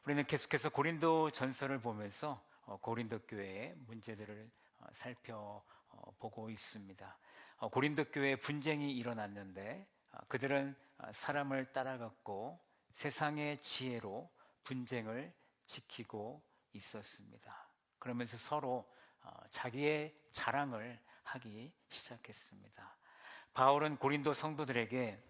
우리는 계속해서 고린도 전서를 보면서 고린도 교회의 문제들을 살펴보고 있습니다. 고린도 교회에 분쟁이 일어났는데 그들은 사람을 따라갔고 세상의 지혜로 분쟁을 지키고 있었습니다. 그러면서 서로 자기의 자랑을 하기 시작했습니다. 바울은 고린도 성도들에게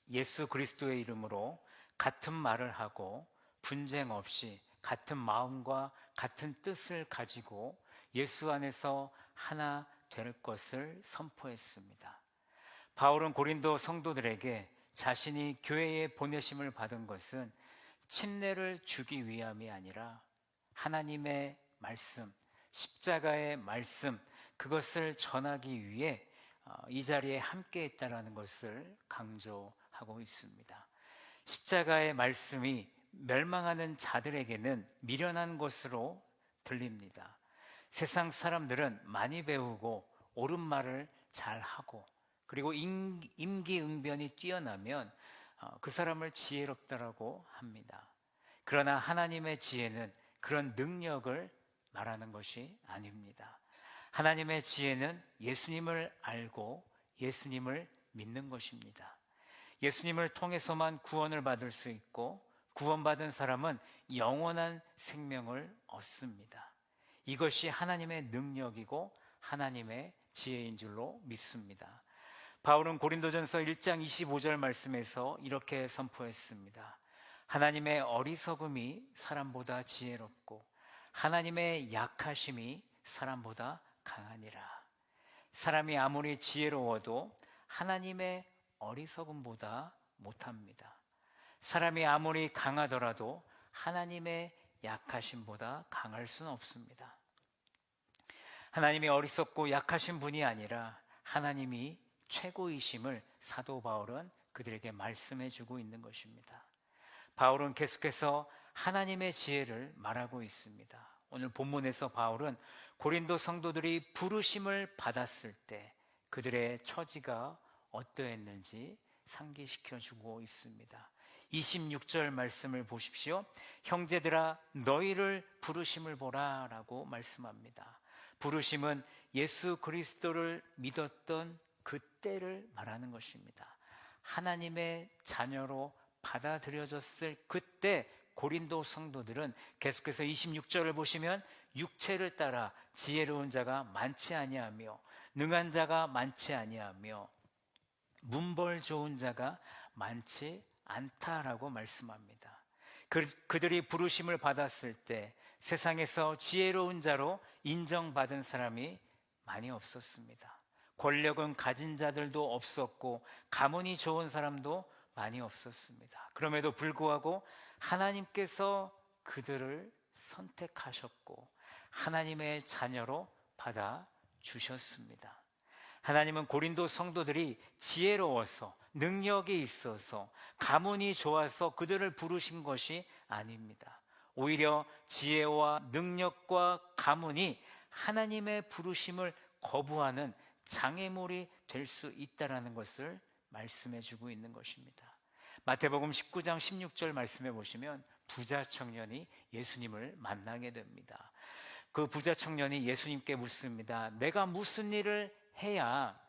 예수 그리스도의 이름으로 같은 말을 하고 분쟁 없이 같은 마음과 같은 뜻을 가지고 예수 안에서 하나 될 것을 선포했습니다. 바울은 고린도 성도들에게 자신이 교회에 보내심을 받은 것은 침례를 주기 위함이 아니라 하나님의 말씀, 십자가의 말씀, 그것을 전하기 위해 이 자리에 함께 했다는 것을 강조하고 있습니다. 십자가의 말씀이 멸망하는 자들에게는 미련한 것으로 들립니다. 세상 사람들은 많이 배우고 옳은 말을 잘하고 그리고 임기응변이 뛰어나면 그 사람을 지혜롭다라고 합니다. 그러나 하나님의 지혜는 그런 능력을 말하는 것이 아닙니다. 하나님의 지혜는 예수님을 알고 예수님을 믿는 것입니다. 예수님을 통해서만 구원을 받을 수 있고 구원받은 사람은 영원한 생명을 얻습니다. 이것이 하나님의 능력이고 하나님의 지혜인 줄로 믿습니다. 바울은 고린도전서 1장 25절 말씀에서 이렇게 선포했습니다. 하나님의 어리석음이 사람보다 지혜롭고 하나님의 약하심이 사람보다 강하니라. 사람이 아무리 지혜로워도 하나님의 어리석음보다 못합니다. 사람이 아무리 강하더라도 하나님의 약하심보다 강할 수는 없습니다. 하나님이 어리석고 약하신 분이 아니라 하나님이 최고이심을 사도 바울은 그들에게 말씀해 주고 있는 것입니다. 바울은 계속해서 하나님의 지혜를 말하고 있습니다. 오늘 본문에서 바울은 고린도 성도들이 부르심을 받았을 때 그들의 처지가 어떠했는지 상기시켜 주고 있습니다. 26절 말씀을 보십시오. 형제들아 너희를 부르심을 보라 라고 말씀합니다. 부르심은 예수 그리스도를 믿었던 그때를 말하는 것입니다. 하나님의 자녀로 받아들여졌을 그때 고린도 성도들은 계속해서 26절을 보시면 육체를 따라 지혜로운 자가 많지 아니하며 능한 자가 많지 아니하며 문벌 좋은 자가 많지 않다라고 말씀합니다. 그들이 부르심을 받았을 때 세상에서 지혜로운 자로 인정받은 사람이 많이 없었습니다. 권력은 가진 자들도 없었고 가문이 좋은 사람도 많이 없었습니다. 그럼에도 불구하고 하나님께서 그들을 선택하셨고 하나님의 자녀로 받아주셨습니다. 하나님은 고린도 성도들이 지혜로워서 능력이 있어서 가문이 좋아서 그들을 부르신 것이 아닙니다. 오히려 지혜와 능력과 가문이 하나님의 부르심을 거부하는 장애물이 될 수 있다는 것을 말씀해 주고 있는 것입니다. 마태복음 19장 16절 말씀해 보시면 부자 청년이 예수님을 만나게 됩니다. 그 부자 청년이 예수님께 묻습니다. 내가 무슨 일을 해야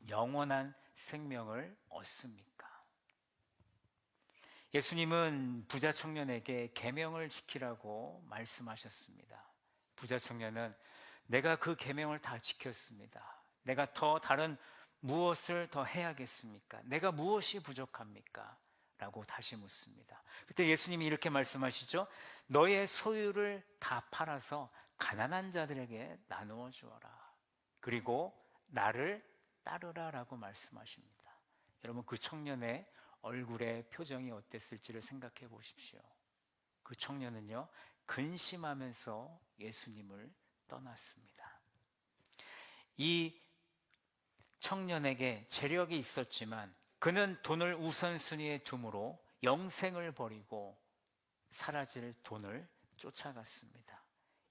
영원한 생명을 얻습니까? 예수님은 부자 청년에게 계명을 지키라고 말씀하셨습니다. 부자 청년은 내가 그 계명을 다 지켰습니다. 내가 더 다른 무엇을 더 해야겠습니까? 내가 무엇이 부족합니까? 라고 다시 묻습니다. 그때 예수님이 이렇게 말씀하시죠. 너의 소유를 다 팔아서 가난한 자들에게 나누어 주어라. 그리고 나를 따르라 라고 말씀하십니다. 여러분 그 청년의 얼굴의 표정이 어땠을지를 생각해 보십시오. 그 청년은요 근심하면서 예수님을 떠났습니다. 이 청년에게 재력이 있었지만 그는 돈을 우선순위에 둠으로 영생을 버리고 사라질 돈을 쫓아갔습니다.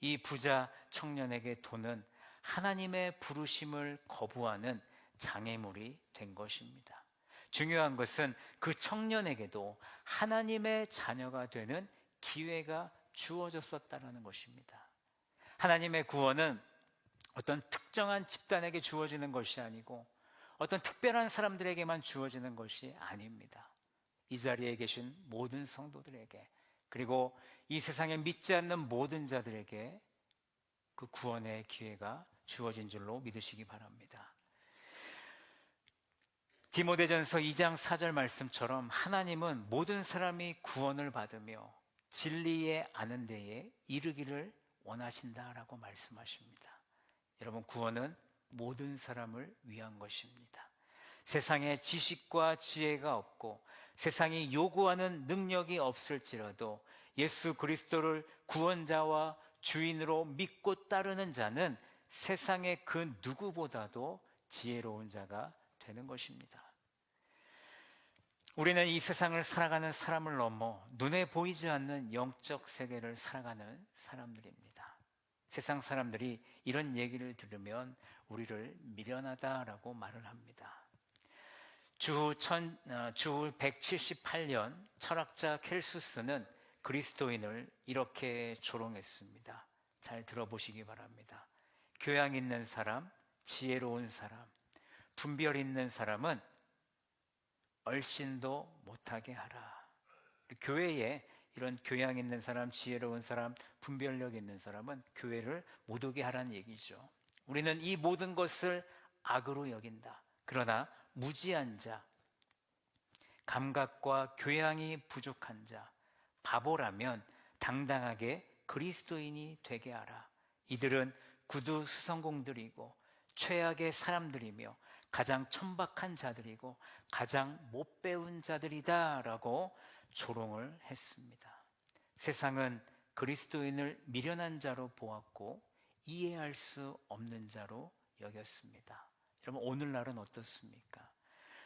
이 부자 청년에게 돈은 하나님의 부르심을 거부하는 장애물이 된 것입니다. 중요한 것은 그 청년에게도 하나님의 자녀가 되는 기회가 주어졌었다는 것입니다. 하나님의 구원은 어떤 특정한 집단에게 주어지는 것이 아니고 어떤 특별한 사람들에게만 주어지는 것이 아닙니다. 이 자리에 계신 모든 성도들에게, 그리고 이 세상에 믿지 않는 모든 자들에게 그 구원의 기회가 주어진 줄로 믿으시기 바랍니다. 디모데전서 2장 4절 말씀처럼 하나님은 모든 사람이 구원을 받으며 진리에 아는 데에 이르기를 원하신다라고 말씀하십니다. 여러분, 구원은 모든 사람을 위한 것입니다. 세상에 지식과 지혜가 없고 세상이 요구하는 능력이 없을지라도 예수 그리스도를 구원자와 주인으로 믿고 따르는 자는 세상의 그 누구보다도 지혜로운 자가 되는 것입니다. 우리는 이 세상을 살아가는 사람을 넘어 눈에 보이지 않는 영적 세계를 살아가는 사람들입니다. 세상 사람들이 이런 얘기를 들으면 우리를 미련하다라고 말을 합니다. 주후 178년 철학자 켈수스는 그리스도인을 이렇게 조롱했습니다. 잘 들어보시기 바랍니다. 교양 있는 사람, 지혜로운 사람, 분별 있는 사람은 얼씬도 못하게 하라. 교회에 이런 교양 있는 사람, 지혜로운 사람, 분별력 있는 사람은 교회를 못 오게 하라는 얘기죠. 우리는 이 모든 것을 악으로 여긴다. 그러나 무지한 자, 감각과 교양이 부족한 자, 바보라면 당당하게 그리스도인이 되게 하라. 이들은 구두 수성공들이고 최악의 사람들이며 가장 천박한 자들이고 가장 못 배운 자들이다 라고 조롱을 했습니다. 세상은 그리스도인을 미련한 자로 보았고 이해할 수 없는 자로 여겼습니다. 여러분, 오늘날은 어떻습니까?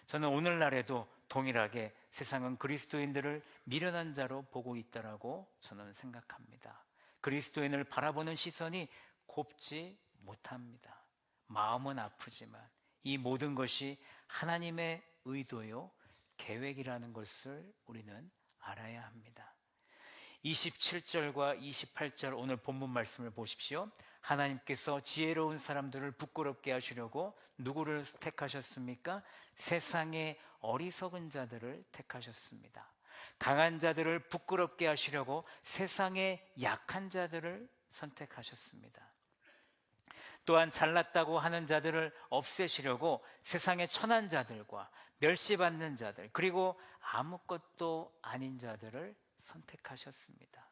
저는 오늘날에도 동일하게 세상은 그리스도인들을 미련한 자로 보고 있다라고 저는 생각합니다. 그리스도인을 바라보는 시선이 곱지 못합니다. 마음은 아프지만 이 모든 것이 하나님의 의도요, 계획이라는 것을 우리는 알아야 합니다. 27절과 28절 오늘 본문 말씀을 보십시오. 하나님께서 지혜로운 사람들을 부끄럽게 하시려고 누구를 택하셨습니까? 세상의 어리석은 자들을 택하셨습니다. 강한 자들을 부끄럽게 하시려고 세상의 약한 자들을 선택하셨습니다. 또한 잘났다고 하는 자들을 없애시려고 세상의 천한 자들과 멸시받는 자들, 그리고 아무것도 아닌 자들을 선택하셨습니다.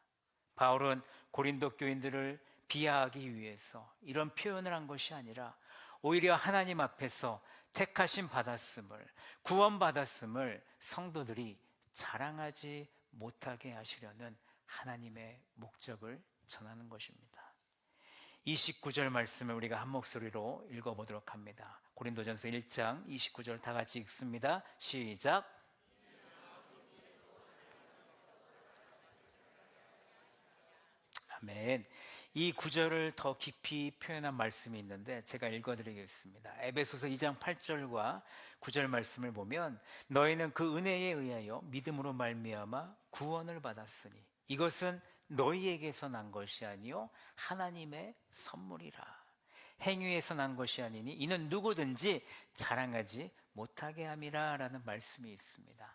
바울은 고린도 교인들을 비하하기 위해서 이런 표현을 한 것이 아니라 오히려 하나님 앞에서 택하심 받았음을, 구원받았음을 성도들이 자랑하지 못하게 하시려는 하나님의 목적을 전하는 것입니다. 29절 말씀을 우리가 한 목소리로 읽어보도록 합니다. 고린도전서 1장 29절 다 같이 읽습니다. 시작. 아멘. 이 구절을 더 깊이 표현한 말씀이 있는데 제가 읽어드리겠습니다. 에베소서 2장 8절과 9절 말씀을 보면 너희는 그 은혜에 의하여 믿음으로 말미암아 구원을 받았으니 이것은 너희에게서 난 것이 아니요 하나님의 선물이라. 행위에서 난 것이 아니니 이는 누구든지 자랑하지 못하게 함이라 라는 말씀이 있습니다.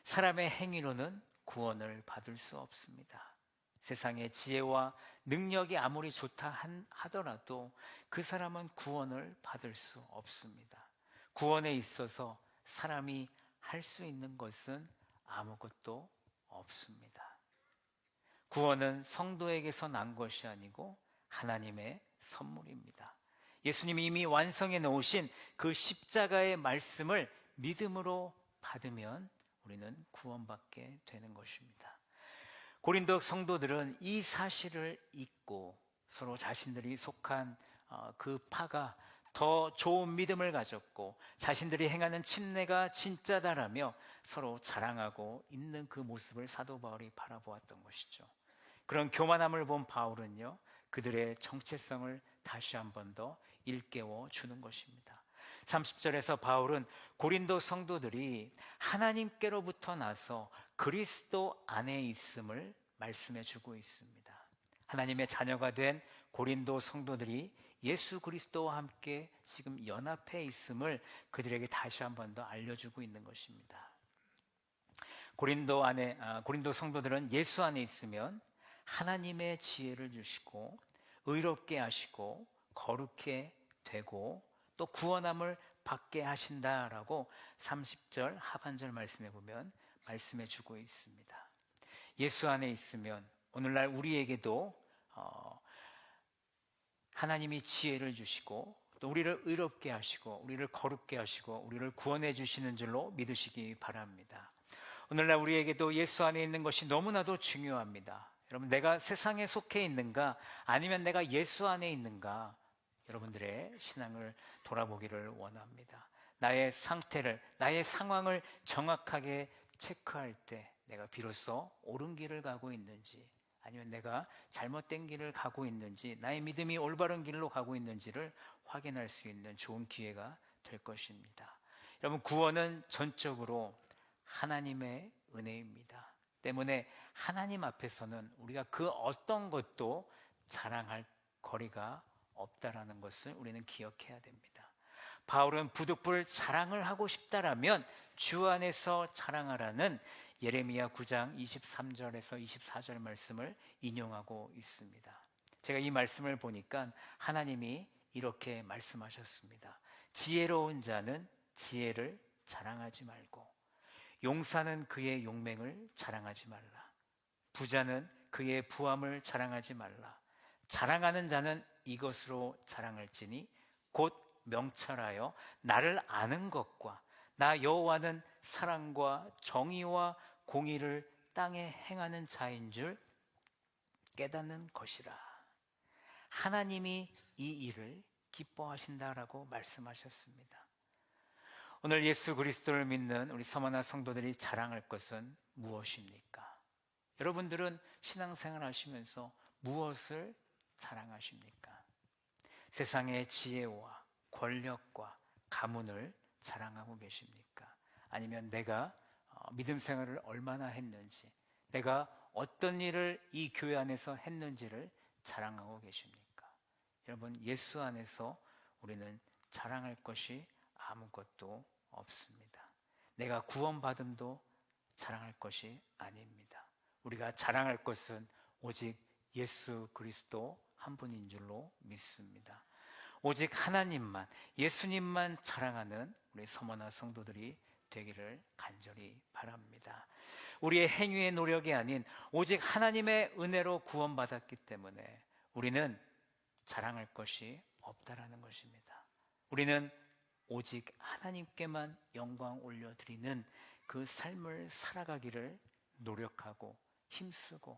사람의 행위로는 구원을 받을 수 없습니다. 세상의 지혜와 능력이 아무리 좋다 하더라도 그 사람은 구원을 받을 수 없습니다. 구원에 있어서 사람이 할 수 있는 것은 아무것도 없습니다. 구원은 성도에게서 난 것이 아니고 하나님의 선물입니다. 예수님이 이미 완성해 놓으신 그 십자가의 말씀을 믿음으로 받으면 우리는 구원받게 되는 것입니다. 고린도 성도들은 이 사실을 잊고 서로 자신들이 속한 그 파가 더 좋은 믿음을 가졌고 자신들이 행하는 침례가 진짜다라며 서로 자랑하고 있는 그 모습을 사도 바울이 바라보았던 것이죠. 그런 교만함을 본 바울은요, 그들의 정체성을 다시 한 번 더 일깨워 주는 것입니다. 30절에서 바울은 고린도 성도들이 하나님께로부터 나서 그리스도 안에 있음을 말씀해 주고 있습니다. 하나님의 자녀가 된 고린도 성도들이 예수 그리스도와 함께 지금 연합해 있음을 그들에게 다시 한 번 더 알려주고 있는 것입니다. 고린도 성도들은 예수 안에 있으면 하나님의 지혜를 주시고 의롭게 하시고 거룩해 되고 또 구원함을 받게 하신다라고 30절 하반절 말씀해 보면 말씀해 주고 있습니다. 예수 안에 있으면 오늘날 우리에게도 하나님이 지혜를 주시고 또 우리를 의롭게 하시고 우리를 거룩게 하시고 우리를 구원해 주시는 줄로 믿으시기 바랍니다. 오늘날 우리에게도 예수 안에 있는 것이 너무나도 중요합니다. 여러분, 내가 세상에 속해 있는가 아니면 내가 예수 안에 있는가, 여러분들의 신앙을 돌아보기를 원합니다. 나의 상태를, 나의 상황을 정확하게 체크할 때 내가 비로소 옳은 길을 가고 있는지 아니면 내가 잘못된 길을 가고 있는지, 나의 믿음이 올바른 길로 가고 있는지를 확인할 수 있는 좋은 기회가 될 것입니다. 여러분, 구원은 전적으로 하나님의 은혜입니다. 때문에 하나님 앞에서는 우리가 그 어떤 것도 자랑할 거리가 없다라는 것을 우리는 기억해야 됩니다. 바울은 부득불 자랑을 하고 싶다라면 주 안에서 자랑하라는 예레미야 9장 23절에서 24절 말씀을 인용하고 있습니다. 제가 이 말씀을 보니까 하나님이 이렇게 말씀하셨습니다. 지혜로운 자는 지혜를 자랑하지 말고 용사는 그의 용맹을 자랑하지 말라. 부자는 그의 부함을 자랑하지 말라. 자랑하는 자는 이것으로 자랑할지니 곧 명철하여 나를 아는 것과 나 여호와는 사랑과 정의와 공의를 땅에 행하는 자인 줄 깨닫는 것이라. 하나님이 이 일을 기뻐하신다라고 말씀하셨습니다. 오늘 예수 그리스도를 믿는 우리 서머나 성도들이 자랑할 것은 무엇입니까? 여러분들은 신앙생활 하시면서 무엇을 자랑하십니까? 세상의 지혜와 권력과 가문을 자랑하고 계십니까? 아니면 내가 믿음 생활을 얼마나 했는지, 내가 어떤 일을 이 교회 안에서 했는지를 자랑하고 계십니까? 여러분, 예수 안에서 우리는 자랑할 것이 아무것도 없습니다. 내가 구원받음도 자랑할 것이 아닙니다. 우리가 자랑할 것은 오직 예수 그리스도 한 분인 줄로 믿습니다. 오직 하나님만, 예수님만 자랑하는 우리 서머나 성도들이 되기를 간절히 바랍니다. 우리의 행위의 노력이 아닌 오직 하나님의 은혜로 구원받았기 때문에 우리는 자랑할 것이 없다라는 것입니다. 우리는 오직 하나님께만 영광 올려드리는 그 삶을 살아가기를 노력하고 힘쓰고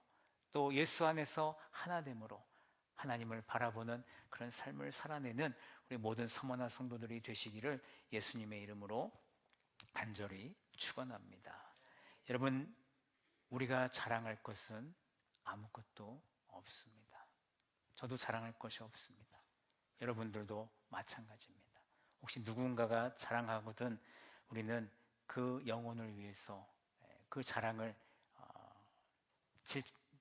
또 예수 안에서 하나됨으로 하나님을 바라보는 그런 삶을 살아내는 우리 모든 서머나 성도들이 되시기를 예수님의 이름으로 간절히 축원합니다. 여러분, 우리가 자랑할 것은 아무것도 없습니다. 저도 자랑할 것이 없습니다. 여러분들도 마찬가지입니다. 혹시 누군가가 자랑하거든 우리는 그 영혼을 위해서 그 자랑을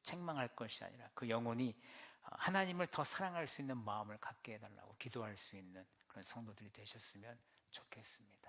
책망할 것이 아니라 그 영혼이 하나님을 더 사랑할 수 있는 마음을 갖게 해달라고 기도할 수 있는 그런 성도들이 되셨으면 좋겠습니다.